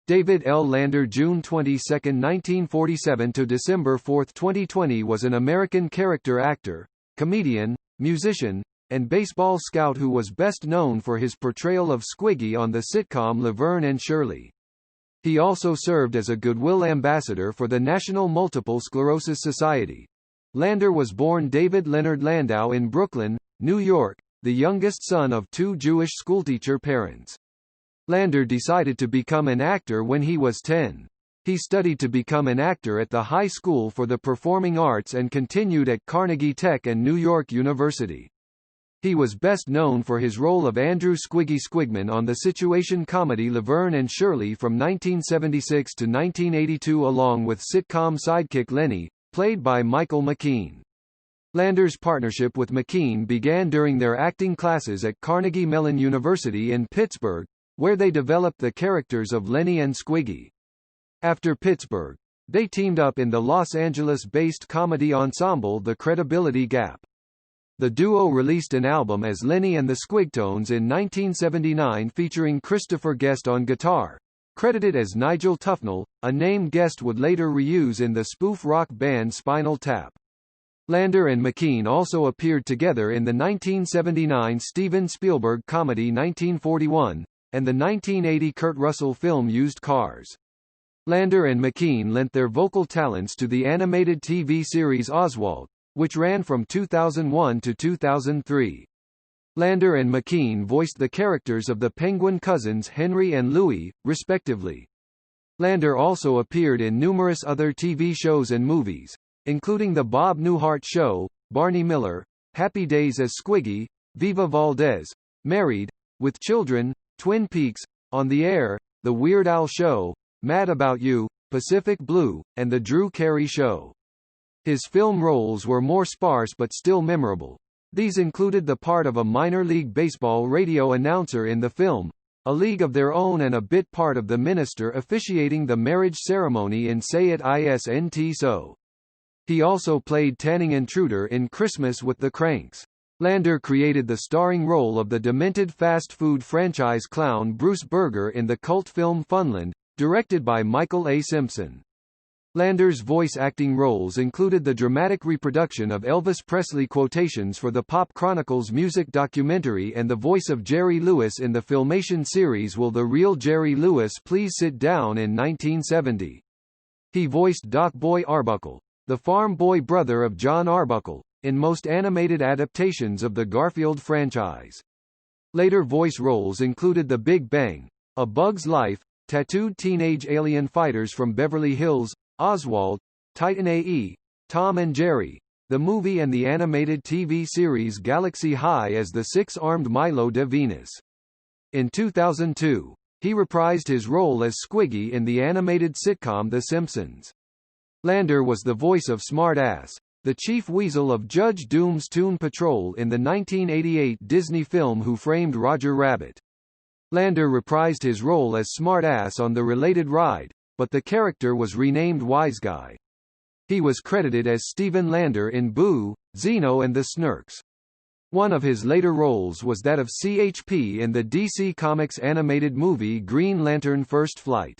David L. Lander, June 22, 1947 to December 4, 2020, was an American character actor, comedian, musician, and baseball scout who was best known for his portrayal of Squiggy on the sitcom Laverne and Shirley. He also served as a goodwill ambassador for the National Multiple Sclerosis Society. Lander was born David Leonard Landau in Brooklyn, New York, the youngest son of two Jewish schoolteacher parents. Lander decided to become an actor when he was 10. He studied to become an actor at the High School for the Performing Arts and continued at Carnegie Tech and New York University. He was best known for his role of Andrew Squiggy Squigman on the situation comedy Laverne and Shirley from 1976 to 1982, along with sitcom sidekick Lenny, played by Michael McKean. Lander's partnership with McKean began during their acting classes at Carnegie Mellon University in Pittsburgh, where they developed the characters of Lenny and Squiggy. After Pittsburgh, they teamed up in the Los Angeles-based comedy ensemble The Credibility Gap. The duo released an album as Lenny and the Squigtones in 1979 featuring Christopher Guest on guitar, credited as Nigel Tufnell, a name Guest would later reuse in the spoof rock band Spinal Tap. Lander and McKean also appeared together in the 1979 Steven Spielberg comedy 1941, and the 1980 Kurt Russell film Used Cars. Lander and McKean lent their vocal talents to the animated TV series Oswald, which ran from 2001 to 2003. Lander and McKean voiced the characters of the Penguin cousins Henry and Louie, respectively. Lander also appeared in numerous other TV shows and movies, including The Bob Newhart Show, Barney Miller, Happy Days as Squiggy, Viva Valdez, Married, With Children, Twin Peaks, On the Air, The Weird Al Show, Mad About You, Pacific Blue, and The Drew Carey Show. His film roles were more sparse but still memorable. These included the part of a minor league baseball radio announcer in the film A League of Their Own and a bit part of the minister officiating the marriage ceremony in Say It Isn't So. He also played Tanning Intruder in Christmas with the Cranks. Lander created the starring role of the demented fast food franchise clown Bruce Berger in the cult film Funland, directed by Michael A. Simpson. Lander's voice acting roles included the dramatic reproduction of Elvis Presley quotations for the Pop Chronicles music documentary and the voice of Jerry Lewis in the Filmation series Will the Real Jerry Lewis Please Sit Down in 1970. He voiced Doc Boy Arbuckle, the farm boy brother of John Arbuckle, in most animated adaptations of the Garfield franchise. Later voice roles included The Big Bang, A Bug's Life, Tattooed Teenage Alien Fighters from Beverly Hills, Oswald, Titan A.E., Tom and Jerry, the movie and the animated TV series Galaxy High as the six-armed Milo de Venus. In 2002, he reprised his role as Squiggy in the animated sitcom The Simpsons. Lander was the voice of Smart Ass, the chief weasel of Judge Doom's Toon Patrol in the 1988 Disney film Who Framed Roger Rabbit. Lander reprised his role as Smart Ass on the related ride, but the character was renamed Wise Guy. He was credited as Stephen Lander in Boo, Zeno and the Snurks. One of his later roles was that of CHP in the DC Comics animated movie Green Lantern First Flight.